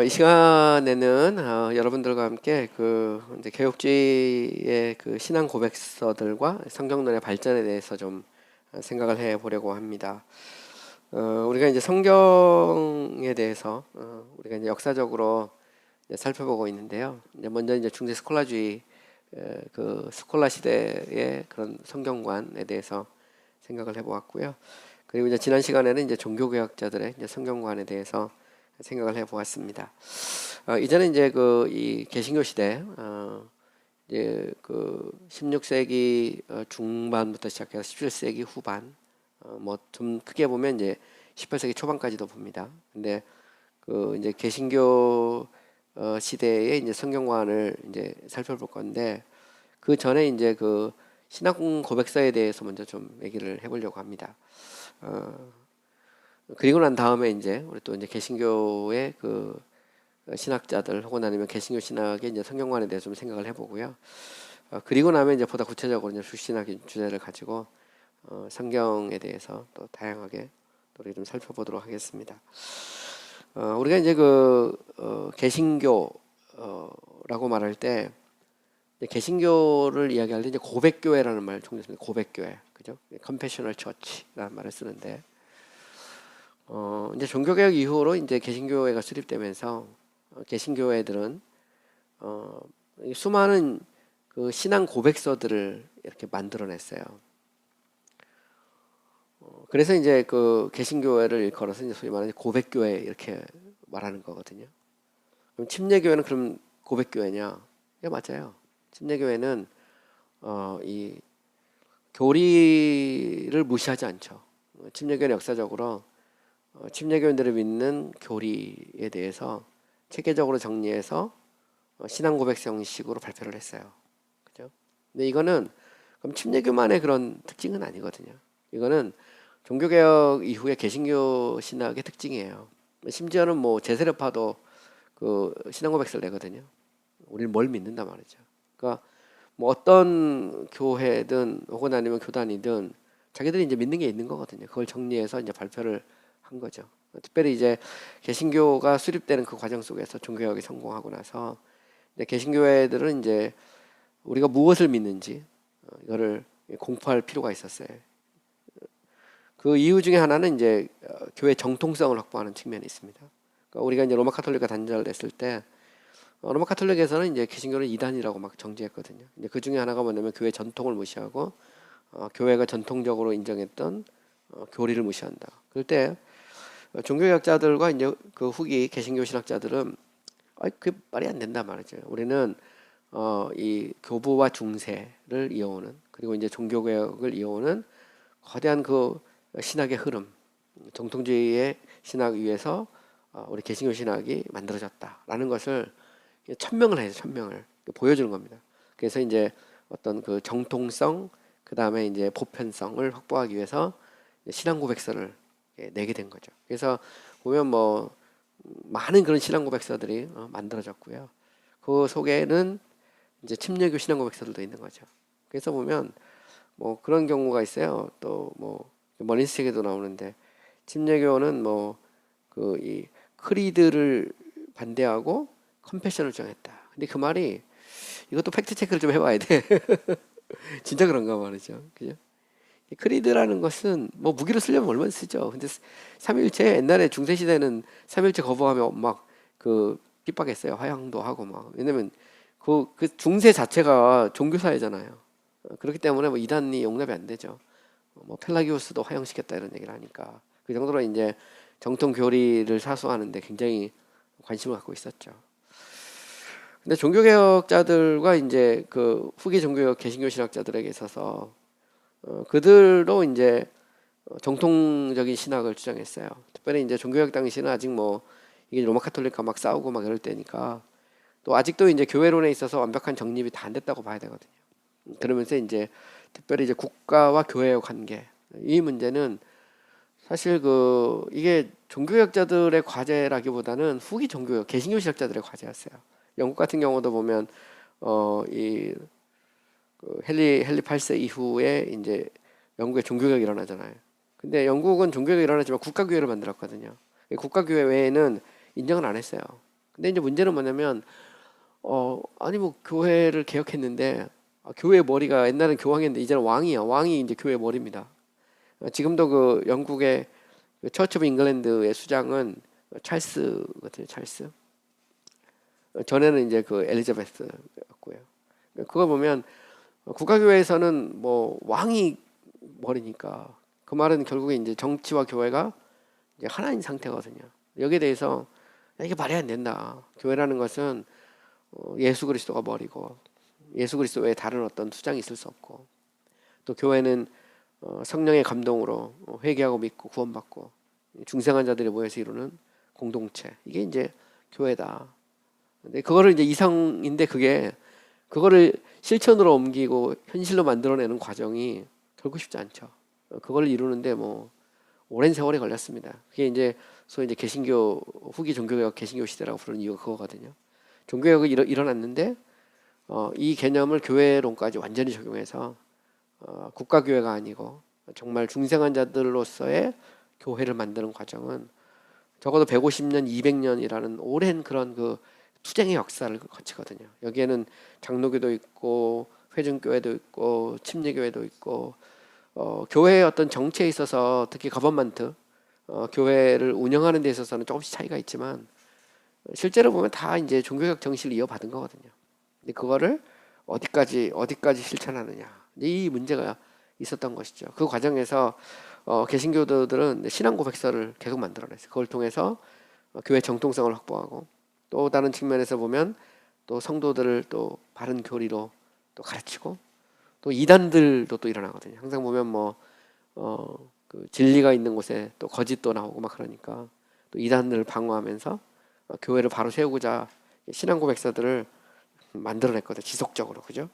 이 시간에는 여러분들과 함께 그 이제 개혁주의의 그 신앙 고백서들과 성경론의 발전에 대해서 좀 생각을 해 보려고 합니다. 우리가 이제 성경에 대해서 우리가 이제 역사적으로 이제 살펴보고 있는데요. 이제 먼저 이제 중세 스콜라주의 그 스콜라 시대의 그런 성경관에 대해서 생각을 해보았고요. 그리고 이제 지난 시간에는 이제 종교개혁자들의 이제 성경관에 대해서 생각을 해보았습니다. 이전에 이제 그 이 개신교 시대 이제 그 16세기 중반부터 시작해서 17세기 후반 뭐 좀 크게 보면 이제 18세기 초반까지도 봅니다. 근데 그 이제 개신교 시대의 이제 성경관을 이제 살펴볼 건데 그 전에 이제 그 신학 고백서에 대해서 먼저 좀 얘기를 해보려고 합니다. 그리고 난 다음에 이제 우리 또 이제 개신교의 그 신학자들 혹은 아니면 개신교 신학의 이제 성경관에 대해서 좀 생각을 해보고요. 그리고 나면 이제 보다 구체적으로 이제 출신학의 주제를 가지고 성경에 대해서 또 다양하게 또 우리 좀 살펴보도록 하겠습니다. 우리가 이제 그 개신교라고 말할 때 개신교를 이야기할 때 이제 고백교회라는 말을 종종 씁니다. 고백교회, 그죠? 컨페셔널 처치라는 말을 쓰는데 이제 종교개혁 이후로 이제 개신교회가 수립되면서 개신교회들은 수많은 그 신앙 고백서들을 이렇게 만들어냈어요. 그래서 이제 그 개신교회를 일컬어서 이제 소위 말하는 고백교회 이렇게 말하는 거거든요. 그럼 침례교회는 그럼 고백교회냐? 예, 맞아요. 침례교회는 이 교리를 무시하지 않죠. 침례교회는 역사적으로 침례교인들을 믿는 교리에 대해서 체계적으로 정리해서 신앙 고백 형식으로 발표를 했어요. 그죠? 근데 이거는 그럼 침례교만의 그런 특징은 아니거든요. 이거는 종교개혁 이후의 개신교 신학의 특징이에요. 심지어는 뭐 제세례파도 그 신앙 고백서를 내거든요. 우리는 뭘 믿는다 말이죠. 그러니까 뭐 어떤 교회든 혹은 아니면 교단이든 자기들이 이제 믿는 게 있는 거거든요. 그걸 정리해서 이제 발표를 한 거죠. 특별히 이제 개신교가 수립되는 그 과정 속에서 종교개혁이 성공하고 나서 이제 개신교회들은 이제 우리가 무엇을 믿는지 이거를 공포할 필요가 있었어요. 그 이유 중에 하나는 이제 교회 정통성을 확보하는 측면이 있습니다. 그러니까 우리가 이제 로마 카톨릭과 단절됐을 때 로마 카톨릭에서는 이제 개신교를 이단이라고 막 정죄했거든요. 이제 그 중에 하나가 뭐냐면 교회 전통을 무시하고 교회가 전통적으로 인정했던 교리를 무시한다. 그럴 때 종교개혁자들과 이제 그 후기 개신교 신학자들은 그 말이 안 된다 말이죠. 우리는 이 교부와 중세를 이어오는 그리고 이제 종교개혁을 이어오는 거대한 그 신학의 흐름, 정통주의의 신학 위에서 우리 개신교 신학이 만들어졌다라는 것을 천명을 해서 천명을 보여주는 겁니다. 그래서 이제 어떤 그 정통성, 그 다음에 이제 보편성을 확보하기 위해서 신앙 고백서를 내게 된 거죠. 그래서 보면 뭐 많은 그런 신앙 고백서들이 만들어졌고요. 그 속에는 이제 침례교 신앙 고백서들도 있는 거죠. 그래서 보면 뭐 그런 경우가 있어요. 또 뭐 머린스 책에도 나오는데 침례교는 뭐 그 이 크리드를 반대하고 컨페션을 정했다. 근데 그 말이 이것도 팩트 체크를 좀 해봐야 돼. 진짜 그런가 말이죠. 그죠? 크리드라는 것은 뭐 무기로 쓰려면 얼마나 쓰죠. 근데 삼일체 옛날에 중세 시대는 삼일체 거부하면 막 그 핍박했어요. 화형도 하고 막. 왜냐면 그 중세 자체가 종교 사회잖아요. 그렇기 때문에 뭐 이단이 용납이 안 되죠. 뭐 펠라기우스도 화형시켰다 이런 얘기를 하니까 그 정도로 이제 정통 교리를 사수하는데 굉장히 관심을 갖고 있었죠. 근데 종교개혁자들과 이제 그 후기 종교개혁 개신교 신학자들에게 있어서 그들도 이제 정통적인 신학을 주장했어요. 특별히 이제 종교개혁 당시는 아직 뭐 이게 로마 카톨릭과 막 싸우고 막 이럴 때니까 또 아직도 이제 교회론에 있어서 완벽한 정립이 다 안 됐다고 봐야 되거든요. 그러면서 이제 특별히 이제 국가와 교회의 관계 이 문제는 사실 그 이게 종교개혁자들의 과제라기보다는 후기 종교개혁 개신교 신학자들의 과제였어요. 영국 같은 경우도 보면 이 그 헨리 8세 이후에 이제 영국의 종교개혁이 일어나잖아요. 근데 영국은 종교개혁이 일어나지만 국가교회를 만들었거든요. 국가교회 외에는 인정을 안 했어요. 근데 이제 문제는 뭐냐면 아니 뭐 교회를 개혁했는데 교회 머리가 옛날엔 교황이었는데 이제는 왕이야. 왕이 이제 교회 머리입니다. 지금도 그 영국의 그 처치 오브 잉글랜드의 수장은 찰스 같아요. 찰스. 전에는 이제 그 엘리자베스였고요. 그거 보면 국가교회에서는 뭐 왕이 머리니까 그 말은 결국에 이제 정치와 교회가 이제 하나인 상태거든요. 여기에 대해서 이게 말이 안 된다. 교회라는 것은 예수 그리스도가 머리고 예수 그리스도 외에 다른 어떤 수장이 있을 수 없고 또 교회는 성령의 감동으로 회개하고 믿고 구원받고 중생한 자들이 모여서 이루는 공동체, 이게 이제 교회다. 근데 그거를 이제 이성인데 그거를 실천으로 옮기고 현실로 만들어내는 과정이 결국 쉽지 않죠. 그걸 이루는데 뭐 오랜 세월이 걸렸습니다. 그게 이제 소위 이제 개신교 후기 종교개혁 개신교 시대라고 부르는 이유가 그거거든요. 종교개혁이 일어났는데 이 개념을 교회론까지 완전히 적용해서 국가교회가 아니고 정말 중생한 자들로서의 교회를 만드는 과정은 적어도 150년, 200년이라는 오랜 그런 그 투쟁의 역사를 거치거든요. 여기에는 장로교도 있고 회중교회도 있고 침례교회도 있고 교회의 어떤 정체에 있어서 특히 거버먼트 교회를 운영하는 데 있어서는 조금씩 차이가 있지만 실제로 보면 다 이제 종교개혁 정신을 이어받은 거거든요. 근데 그거를 어디까지 실천하느냐, 이 문제가 있었던 것이죠. 그 과정에서 개신교도들은 신앙 고백서를 계속 만들어냈어요. 그걸 통해서 교회 정통성을 확보하고 또 다른 측면에서 보면 또 성도들을 또 바른 교리로 또 가르치고 또 이단들도 또 일어나거든요. 항상 보면 그 진리가 있는 곳에 또 거짓도 나오고 막 그러니까 또 이단들을 방어하면서 교회를 바로 세우고자 신앙 고백서들을 만들어냈거든요. 지속적으로, 그죠?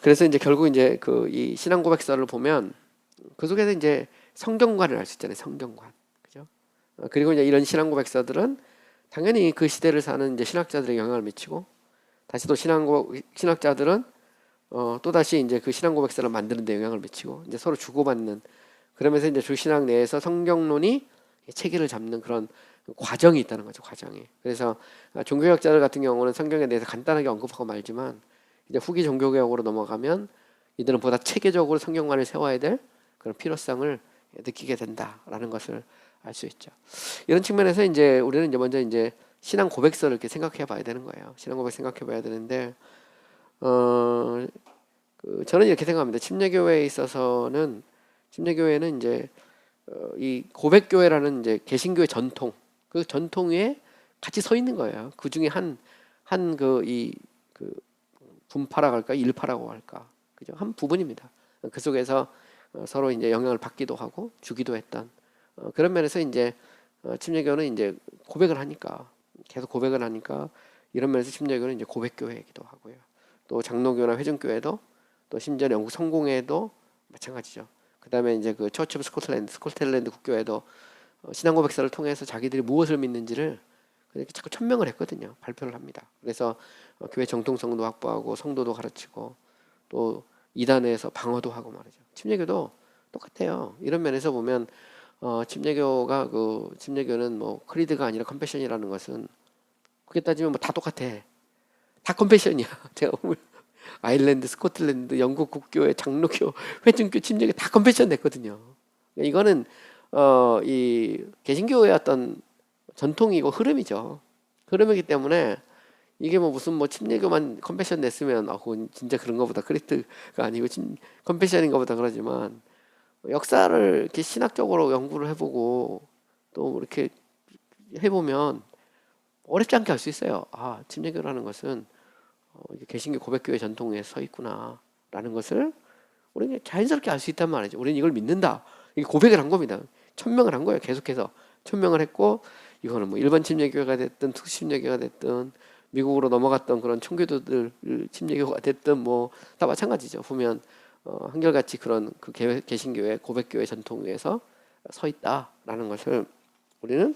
그래서 이제 결국 이제 그 이 신앙 고백서를 보면 그 속에서 이제 성경관을 알 수 있잖아요. 성경관, 그죠? 그리고 이제 이런 신앙 고백서들은 당연히 그 시대를 사는 이제 신학자들에게 영향을 미치고 다시 또 신학자들은 또 다시 이제 그 신앙 고백서를 만드는 데 영향을 미치고 이제 서로 주고받는, 그러면서 이제 주신학 내에서 성경론이 체계를 잡는 그런 과정이 있다는 거죠. 과정이. 그래서 종교개혁자들 같은 경우는 성경에 대해서 간단하게 언급하고 말지만 이제 후기 종교개혁으로 넘어가면 이들은 보다 체계적으로 성경관을 세워야 될 그런 필요성을 느끼게 된다라는 것을 알 수 있죠. 이런 측면에서 이제 우리는 이제 먼저 이제 신앙 고백서를 이렇게 생각해 봐야 되는 거예요. 신앙 고백 생각해 봐야 되는데 저는 이렇게 생각합니다. 침례교회에 있어서는 침례교회는 이제 이 고백교회라는 이제 개신교의 전통, 그 전통 위에 같이 서 있는 거예요. 그 중에 한 그 분파라고 할까, 일파라고 할까, 그죠? 한 부분입니다. 그 속에서 서로 이제 영향을 받기도 하고 주기도 했던 그런 면에서 이제 침례교는 이제 고백을 하니까 계속 고백을 하니까 이런 면에서 침례교는 이제 고백교회이기도 하고요. 또 장로교나 회중교회도 또 심지어 영국 성공회도 마찬가지죠. 그다음에 이제 그 처치 오브 스코틀랜드 국교회도 신앙 고백서를 통해서 자기들이 무엇을 믿는지를 그렇게 자꾸 천명을 했거든요. 발표를 합니다. 그래서 교회 정통성도 확보하고 성도도 가르치고 또 이단에서 방어도 하고 말이죠. 침례교도 똑같아요. 이런 면에서 보면 침례교는 뭐 크리드가 아니라 컨페션이라는 것은 그렇게 따지면 뭐 다 똑같아. 다 컨페션이야. 제가 보면 아일랜드, 스코틀랜드, 영국 국교회, 장로교, 회중교, 침례교 다 컨페션 냈거든요. 이거는 이 개신교의 어떤 전통이고 흐름이죠. 흐름이기 때문에 이게 뭐 무슨 뭐 침례교만 컨페션 냈으면 그건 진짜 그런가 보다, 크리트가 아니고 컨페션인가 보다 그러지만 역사를 이렇게 신학적으로 연구를 해보고 또 이렇게 해보면 어렵지 않게 알 수 있어요. 침례교라는 것은 개신교 고백교회 전통에 서 있구나라는 것을 우리는 자연스럽게 알 수 있단 말이죠. 우리는 이걸 믿는다. 이게 고백을 한 겁니다. 천명을 한 거예요. 계속해서 천명을 했고, 이거는 뭐 일반 침례교회가 됐든 특수 침례교회가 됐든 미국으로 넘어갔던 그런 청교도들 침례교가 됐든 뭐 다 마찬가지죠. 보면 한결같이 그런 그 개신교회 고백교회 전통 위에서 서 있다라는 것을 우리는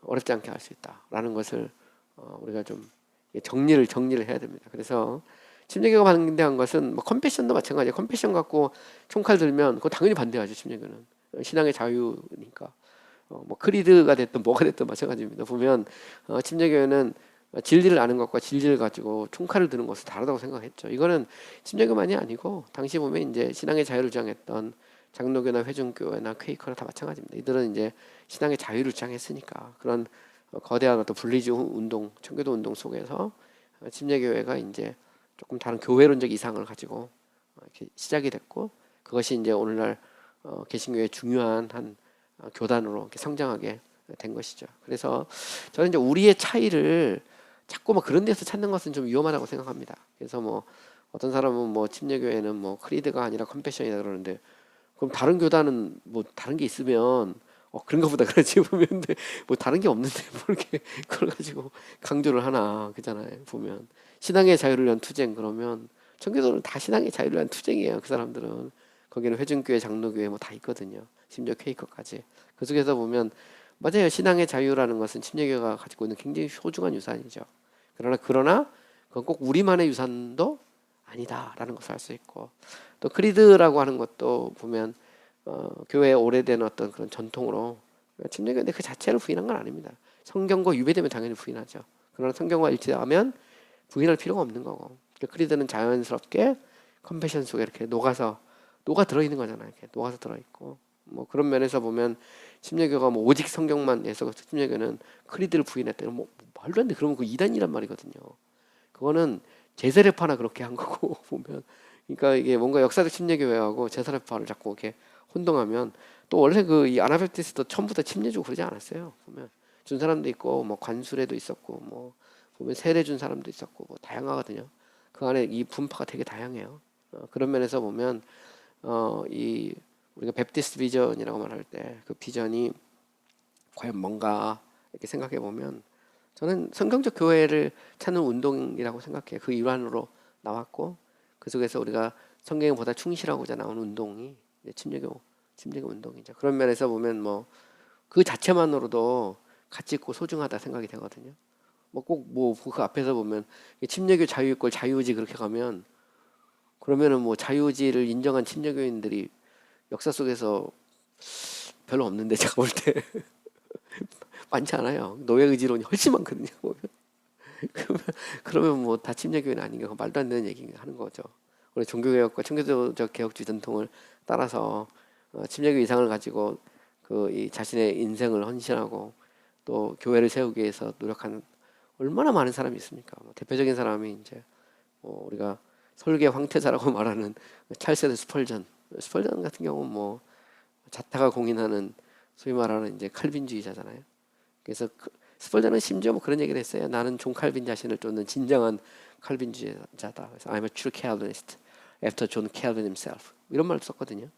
어렵지 않게 알 수 있다라는 것을 우리가 좀 정리를 해야 됩니다. 그래서 침례교가 반대한 것은 뭐 컨페션도 마찬가지예요. 컨페션 갖고 총칼 들면 그거 당연히 반대하죠. 침례교는 신앙의 자유니까. 뭐 크리드가 됐든 뭐가 됐든 마찬가지입니다. 보면 침례교회는 진리를 아는 것과 진리를 가지고 총칼을 드는 것은 다르다고 생각했죠. 이거는 침례교만이 아니고 당시 보면 이제 신앙의 자유를 주장했던 장로교나 회중교회나 퀘이커나 다 마찬가지입니다. 이들은 이제 신앙의 자유를 주장했으니까 그런 거대한 어떤 분리주의 운동, 청교도 운동 속에서 침례교회가 이제 조금 다른 교회론적 이상을 가지고 이렇게 시작이 됐고 그것이 이제 오늘날 개신교의 중요한 한 교단으로 이렇게 성장하게 된 것이죠. 그래서 저는 이제 우리의 차이를 자꾸 막 그런 데서 찾는 것은 좀 위험하다고 생각합니다. 그래서 뭐 어떤 사람은 뭐 침례교회는 뭐 크리드가 아니라 컴패션이다 그러는데 그럼 다른 교단은 뭐 다른 게 있으면 그런가 보다 그러지 보면 뭐 다른 게 없는데 뭐 이렇게 그걸 가지고 강조를 하나 그잖아요. 보면 신앙의 자유를 위한 투쟁 그러면 청교도는 다 신앙의 자유를 위한 투쟁이에요. 그 사람들은 거기는 회중교회, 장로교회 뭐 다 있거든요. 심지어 퀘이커까지. 그 속에서 보면 맞아요. 신앙의 자유라는 것은 침례교회가 가지고 있는 굉장히 소중한 유산이죠. 그러나 그건 꼭 우리만의 유산도 아니다라는 것을 알 수 있고 또 크리드라고 하는 것도 보면 교회의 오래된 어떤 그런 전통으로 침례교회인데 그 자체를 부인한 건 아닙니다. 성경과 유배되면 당연히 부인하죠. 그러나 성경과 일치하면 부인할 필요가 없는 거고 크리드는 자연스럽게 컴패션 속에 이렇게 녹아 들어있는 거잖아요. 이렇게 녹아서 들어있고 뭐 그런 면에서 보면 침례교가 뭐 오직 성경만 해서 침례교는 크리드를 부인했다. 뭐 말도 안 돼. 그러면 그 이단이란 말이거든요. 그거는 제세례파나 그렇게 한 거고 보면 그러니까 이게 뭔가 역사적 침례교회하고 제세례파를 자꾸 이렇게 혼동하면 또 원래 그 이 아나벨티스도 처음부터 침례주고 그러지 않았어요. 보면 준 사람도 있고 뭐 관수례도 있었고 뭐 보면 세례 준 사람도 있었고 뭐 다양하거든요. 그 안에 이 분파가 되게 다양해요. 그런 면에서 보면 이 우리가 베프티스트 비전이라고 말할 때 그 비전이 과연 뭔가 이렇게 생각해 보면 저는 성경적 교회를 찾는 운동이라고 생각해요. 그 일환으로 나왔고 그 속에서 우리가 성경에 보다 충실하고자 나온 운동이 침례교 운동이죠. 그런 면에서 보면 뭐 그 자체만으로도 가치 있고 소중하다 생각이 되거든요. 뭐 꼭 뭐 그 앞에서 보면 침례교 자유있고 자유의지 그렇게 가면 그러면은 뭐 자유의지를 인정한 침례교인들이 역사 속에서 별로 없는데 제가 볼 때 많지 않아요. 노예 의지론이 훨씬 많거든요. 보면. 그러면 뭐 다 침례교회는 아닌가 말도 안 되는 얘기 하는 거죠. 우리 종교개혁과 청교도적 개혁주의 전통을 따라서 침례교 이상을 가지고 그 이 자신의 인생을 헌신하고 또 교회를 세우기 위해서 노력하는 얼마나 많은 사람이 있습니까? 뭐 대표적인 사람이 이제 우리가 설계 황태자라고 말하는 찰스 스펄전 같은 경우는 뭐 자타가 공인하는 소위 말하는 이제 칼빈주의자잖아요. 그래서 스펄전은 심지어 뭐 그런 얘기를 했어요. 나는 존 칼빈 자신을 쫓는 진정한 칼빈주의자다. 그래서 I'm a true Calvinist after John Calvin himself. 이런 말을 썼거든요.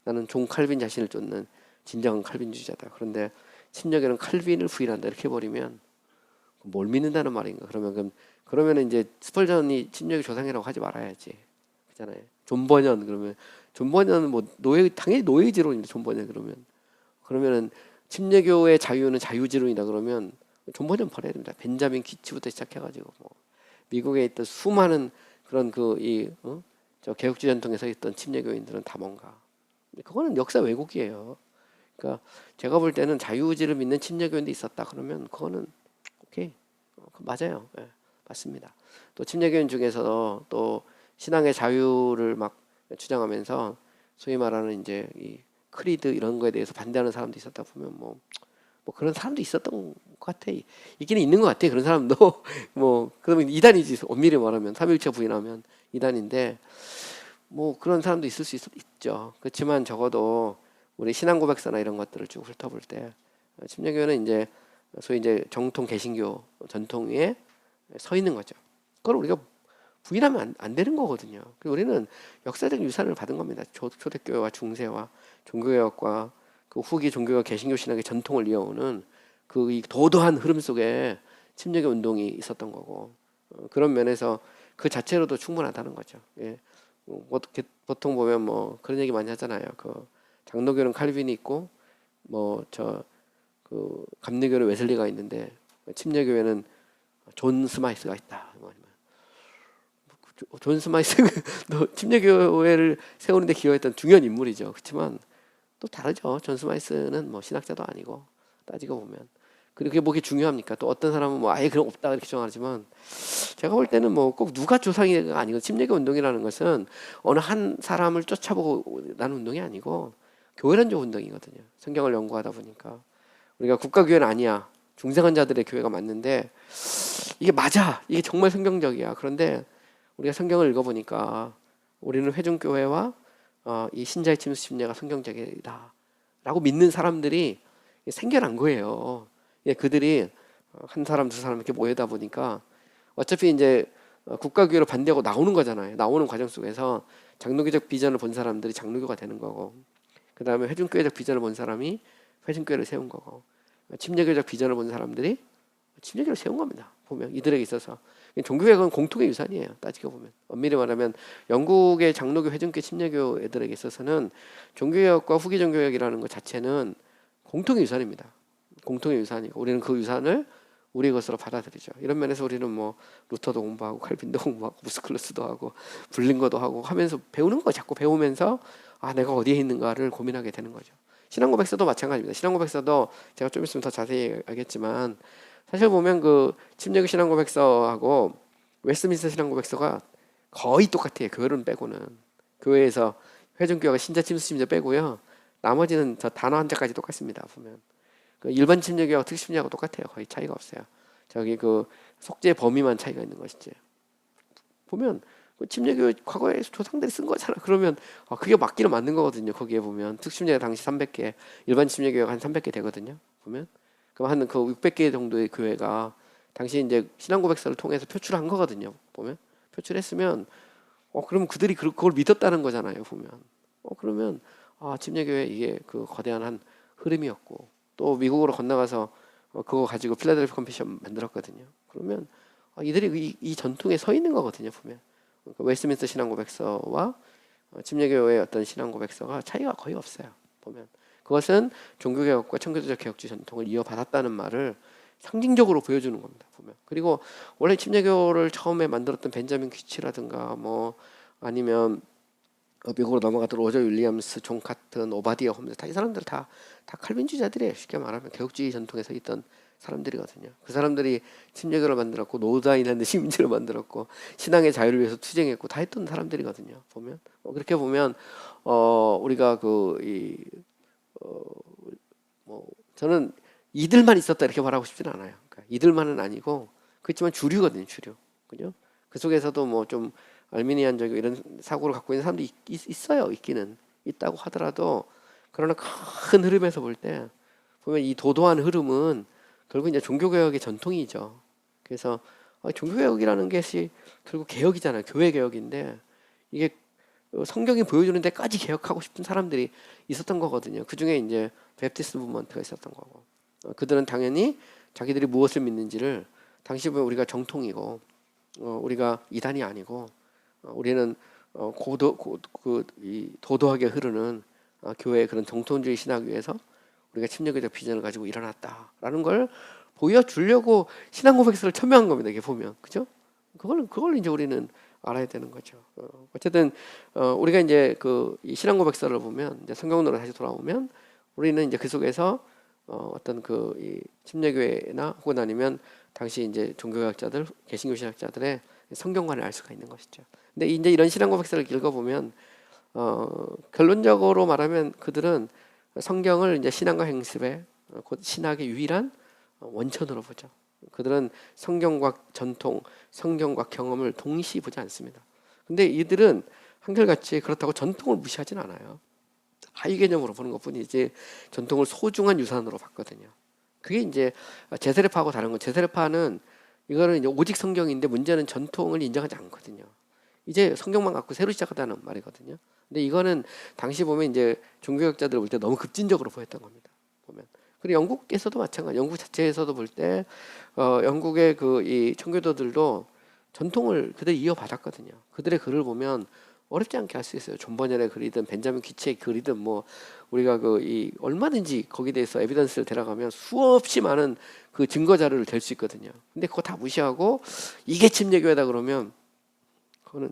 나는 존 칼빈 자신을 쫓는 진정한 칼빈주의자다. 그런데 침례교는 칼빈을 부인한다. 이렇게 해버리면 뭘 믿는다는 말인가? 그러면 이제 스펄전이 침례교 조상이라고 하지 말아야지. 그잖아요. 존 버년 그러면 존 버년은 뭐 당연히 노예지론인데 존 버년 그러면은 침례교의 자유는 자유지론이다 그러면 존 버년 버려야 됩니다. 벤자민 키치부터 시작해가지고 뭐 미국에 있던 수많은 그런 저 개혁주의 전통에서 있던 침례교인들은 다 뭔가 그거는 역사 왜곡이에요. 그러니까 제가 볼 때는 자유의지를 믿는 침례교인도 있었다 그러면 그거는 오케이 맞아요. 네, 맞습니다. 또 침례교인 중에서 또 신앙의 자유를 막 주장하면서 소위 말하는 이제 이 크리드 이런 거에 대해서 반대하는 사람도 있었다 보면 뭐 그런 사람도 있었던 것 같아. 있기는 있는 것 같아. 그런 사람도 뭐 그러면 이단이지. 엄밀히 말하면 삼위일체 부인하면 이단인데 뭐 그런 사람도 있을 수 있죠. 그렇지만 적어도 우리 신앙 고백서나 이런 것들을 쭉 훑어볼 때 침례교회는 이제 소위 이제 정통 개신교 전통 위에 서 있는 거죠. 그걸 우리가 부인하면 안 되는 거거든요. 우리는 역사적 유산을 받은 겁니다. 초대교회와 중세와 종교개혁과 그 후기 종교개혁 개신교 신학의 전통을 이어오는 그 이 도도한 흐름 속에 침례교 운동이 있었던 거고 그런 면에서 그 자체로도 충분하다는 거죠. 예. 보통 보면 뭐 그런 얘기 많이 하잖아요. 그 장로교는 칼빈이 있고 뭐 그 감리교는 웨슬리가 있는데 침례교회는 존 스마이스가 있다. 존 스마이스 너 침례교회를 세우는데 기여했던 중요한 인물이죠. 그렇지만 또 다르죠. 존 스마이스는 뭐 신학자도 아니고 따지고 보면. 그리고 그게 뭐게 중요합니까? 또 어떤 사람은 뭐 아예 그런 거 없다 이렇게 주장하지만 제가 볼 때는 뭐 꼭 누가 조상이가 아니고 침례교 운동이라는 것은 어느 한 사람을 쫓아보고 나는 운동이 아니고 교회론적 운동이거든요. 성경을 연구하다 보니까 우리가 국가교회는 아니야. 중생한 자들의 교회가 맞는데 이게 맞아. 이게 정말 성경적이야. 그런데 우리가 성경을 읽어보니까 우리는 회중교회와 이 신자의 침수 심리가 성경적이다 라고 믿는 사람들이 생겨난 거예요. 그들이 한 사람 두 사람 이렇게 모이다 보니까 어차피 이제 국가교회로 반대하고 나오는 거잖아요. 나오는 과정 속에서 장로교적 비전을 본 사람들이 장로교가 되는 거고, 그 다음에 회중교회적 비전을 본 사람이 회중교회를 세운 거고, 침례교적 비전을 본 사람들이 침례교를 세운 겁니다. 보면 이들에게 있어서 종교개혁은 공통의 유산이에요. 따지고 보면 엄밀히 말하면 영국의 장로교, 회중교, 침례교 애들에게 있어서는 종교개혁과 후기 종교개혁이라는 것 자체는 공통의 유산입니다. 공통의 유산이고 우리는 그 유산을 우리 것으로 받아들이죠. 이런 면에서 우리는 뭐 루터도 공부하고 칼빈도 공부하고 무스클러스도 하고 불링거도 하고 하면서 배우는 거 자꾸 배우면서 내가 어디에 있는가를 고민하게 되는 거죠. 신앙고백서도 마찬가지입니다. 신앙고백서도 제가 좀 있으면 더 자세히 알겠지만 사실 보면 그 침례교 신앙고백서하고 웨스트민스터 신앙고백서가 거의 똑같아요. 교회론 빼고는. 교회에서 회중교회가 신자 침수 심자 빼고요. 나머지는 저 단어 한자까지 똑같습니다. 보면 그 일반 침례교회와 특수 침례하고 똑같아요. 거의 차이가 없어요. 저기 그 속죄 범위만 차이가 있는 것이지. 보면 그 침례교회 과거에 조상들이 쓴 거잖아. 그러면 그게 맞기는 맞는 거거든요. 거기에 보면 특수침례가 당시 300개, 일반 침례교회가 한 300개 되거든요. 보면 그럼 한 그 600개 정도의 교회가 당시 이제 신앙고백서를 통해서 표출한 거거든요. 보면 표출했으면 그러면 그들이 그걸 믿었다는 거잖아요. 보면 그러면 침례교회 이게 그 거대한 한 흐름이었고 또 미국으로 건너가서 그거 가지고 필라델피아 컨펜션 만들었거든요. 그러면 이들이 이 전통에 서 있는 거거든요. 보면 그러니까 웨스트민스터 신앙고백서와 침례교회의 어떤 신앙고백서가 차이가 거의 없어요. 보면 그것은 종교개혁과 청교도적 개혁주의 전통을 이어받았다는 말을 상징적으로 보여주는 겁니다. 보면 그리고 원래 침례교를 처음에 만들었던 벤자민 퀴치라든가 뭐 아니면 미국으로 넘어갔던 로저 윌리엄스, 존 카튼, 오바디아 홈즈 이 사람들 다 칼빈주의자들이에요. 쉽게 말하면 개혁주의 전통에 서 있던 사람들이거든요. 그 사람들이 침례교를 만들었고 노다인한테 시민주를 만들었고 신앙의 자유를 위해서 투쟁했고 다 했던 사람들이거든요. 보면 그렇게 보면 우리가 저는 이들만 있었다 이렇게 말하고 싶지는 않아요. 그러니까 이들만은 아니고 그렇지만 주류거든요. 주류. 그죠? 그 속에서도 뭐 좀 알미니안적이고 이런 사고를 갖고 있는 사람도 있어요. 있기는 있다고 하더라도 그러나 큰 흐름에서 볼 때 보면 이 도도한 흐름은 결국 이제 종교개혁의 전통이죠. 그래서 종교개혁이라는 것이 결국 개혁이잖아요. 교회 개혁인데 이게 성경이 보여주는 데까지 개혁하고 싶은 사람들이 있었던 거거든요. 그 중에 이제 베프티스트 무브먼트가 있었던 거고 그들은 당연히 자기들이 무엇을 믿는지를 당시 보면 우리가 정통이고 우리가 이단이 아니고 우리는 도도하게 흐르는 교회의 그런 정통주의 신학 위에서 우리가 침례교적 비전을 가지고 일어났다라는 걸 보여주려고 신앙고백서를 첨예한 겁니다. 이게 보면 그죠? 그걸 이제 우리는 알아야 되는 거죠. 어쨌든 우리가 이제 이 신앙고백서를 보면 이제 성경으로 다시 돌아오면 우리는 이제 그 속에서 어떤 이 침례교회나 혹은 아니면 당시 이제 종교개혁자들, 개신교 신학자들의 성경관을 알 수가 있는 것이죠. 근데 이제 이런 신앙고백서를 읽어보면 결론적으로 말하면 그들은 성경을 이제 신앙과 행습의 곧 신학의 유일한 원천으로 보죠. 그들은 성경과 전통, 성경과 경험을 동시에 보지 않습니다. 근데 이들은 한결같이 그렇다고 전통을 무시하진 않아요. 하위 개념으로 보는 것뿐이지 전통을 소중한 유산으로 봤거든요. 그게 이제 제세례파하고 다른 건 제세례파는 이거는 이제 오직 성경인데 문제는 전통을 인정하지 않거든요. 이제 성경만 갖고 새로 시작하다는 말이거든요. 근데 이거는 당시 보면 이제 종교학자들 볼 때 너무 급진적으로 보였던 겁니다. 보면 그리고 영국에서도 마찬가지. 영국 자체에서도 볼 때 영국의 이 청교도들도 전통을 그대로 이어받았거든요. 그들의 글을 보면 어렵지 않게 할 수 있어요. 존 버년의 글이든 벤자민 퀴치의 글이든 뭐 우리가 얼마든지 거기에 대해서 에비던스를 데려가면 수없이 많은 그 증거 자료를 댈 수 있거든요. 근데 그거 다 무시하고 이게 침례교회다 그러면 그거는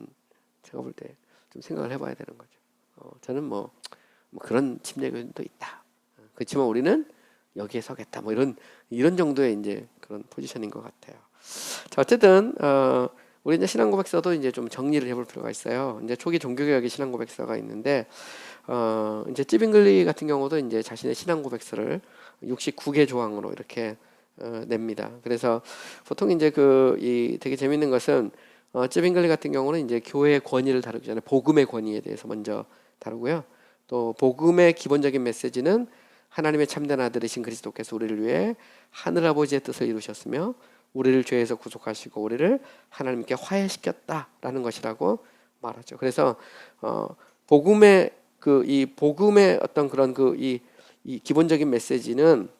제가 볼 때 좀 생각을 해봐야 되는 거죠. 저는 뭐 그런 침례교인도 있다. 그렇지만 우리는 여기에 서겠다. 뭐 이런 정도의 이제 그런 포지션인 것 같아요. 자, 어쨌든 우리 이제 신앙 고백서도 이제 좀 정리를 해볼 필요가 있어요. 이제 초기 종교개혁의 신앙 고백서가 있는데 이제 찌빙글리 같은 경우도 이제 자신의 신앙 고백서를 69개 조항으로 이렇게 냅니다. 그래서 보통 이제 이 되게 재밌는 것은 찌빙글리 같은 경우는 이제 교회의 권위를 다루기 전에 복음의 권위에 대해서 먼저 다루고요. 또 복음의 기본적인 메시지는 하나님의 참된 아들이신 그리스도께서 우리를 위해 하늘 아버지의 뜻을 이루셨으며 우리를 죄에서 구속하시고 우리를 하나님께 화해시켰다라는 것이라고 말하죠. 그래서 복음의 이 복음의 어떤 그런 이 기본적인 메시지는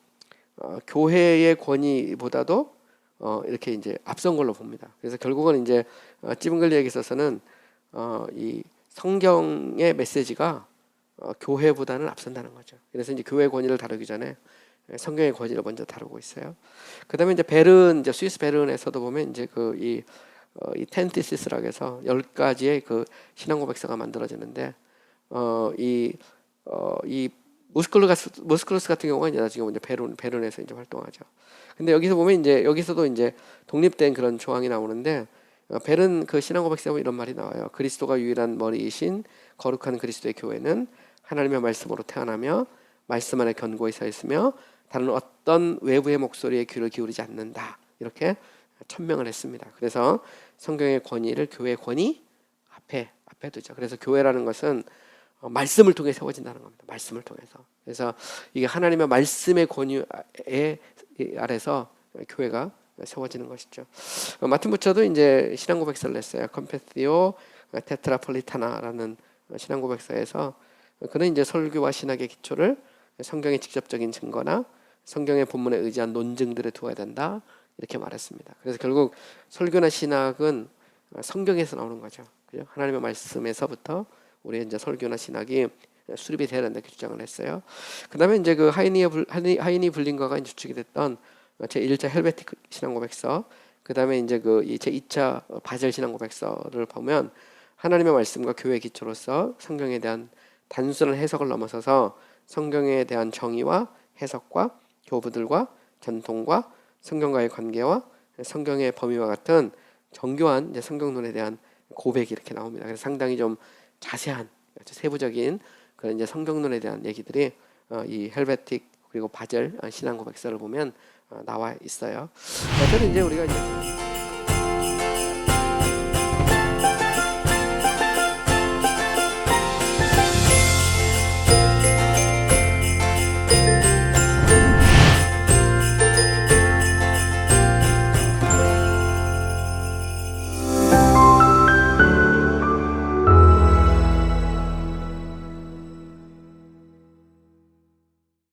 교회의 권위보다도 이렇게 이제 앞선 걸로 봅니다. 그래서 결국은 이제 찌빙글리에게 있어서는 이 성경의 메시지가 교회보다는 앞선다는 거죠. 그래서 이제 교회의 권위를 다루기 전에 성경의 권위를 먼저 다루고 있어요. 그다음에 이제 베른, 이제 스위스 베른에서도 보면 이제 이 텐티시스라고 해서 10가지의 그 신앙 고백서가 만들어지는데 이 모스클루스 같은 경우가 이제 나중에 이제 베른에서 이제 활동하죠. 근데 여기서 보면 이제 여기서도 이제 독립된 그런 조항이 나오는데 베른 그 신앙 고백서에 보면 이런 말이 나와요. 그리스도가 유일한 머리이신 거룩한 그리스도의 교회는 하나님의 말씀으로 태어나며 말씀 안에 견고히 서 있으며 다른 어떤 외부의 목소리에 귀를 기울이지 않는다. 이렇게 천명을 했습니다. 그래서 성경의 권위를 교회의 권위 앞에 두죠. 그래서 교회라는 것은 말씀을 통해 세워진다는 겁니다. 말씀을 통해서. 그래서 이게 하나님의 말씀의 권위 아래서 교회가 세워지는 것이죠. 마틴 부처도 이제 신앙 고백서를 냈어요. 컴페티오 테트라폴리타나라는 신앙 고백서에서 그는 이제 설교와 신학의 기초를 성경의 직접적인 증거나 성경의 본문에 의지한 논증들에 두어야 된다. 이렇게 말했습니다. 그래서 결국 설교나 신학은 성경에서 나오는 거죠. 그죠? 하나님의 말씀에서부터 우리의 이제 설교나 신학이 수립이 되어야 된다 이렇게 주장을 했어요. 그다음에 이제 그 하이니 블링거가 주축이 됐던 제 1차 헬베틱 신앙 고백서, 그다음에 이제 제 2차 바젤 신앙 고백서를 보면 하나님의 말씀과 교회의 기초로서 성경에 대한 단순한 해석을 넘어서서 성경에 대한 정의와 해석과 교부들과 전통과 성경과의 관계와 성경의 범위와 같은 정교한 이제 성경론에 대한 고백이 이렇게 나옵니다. 그래서 상당히 좀 자세한 세부적인 그런 이제 성경론에 대한 얘기들이 이 헬베틱 그리고 바젤 신앙 고백서를 보면 나와 있어요. 저는 이제 우리가 이제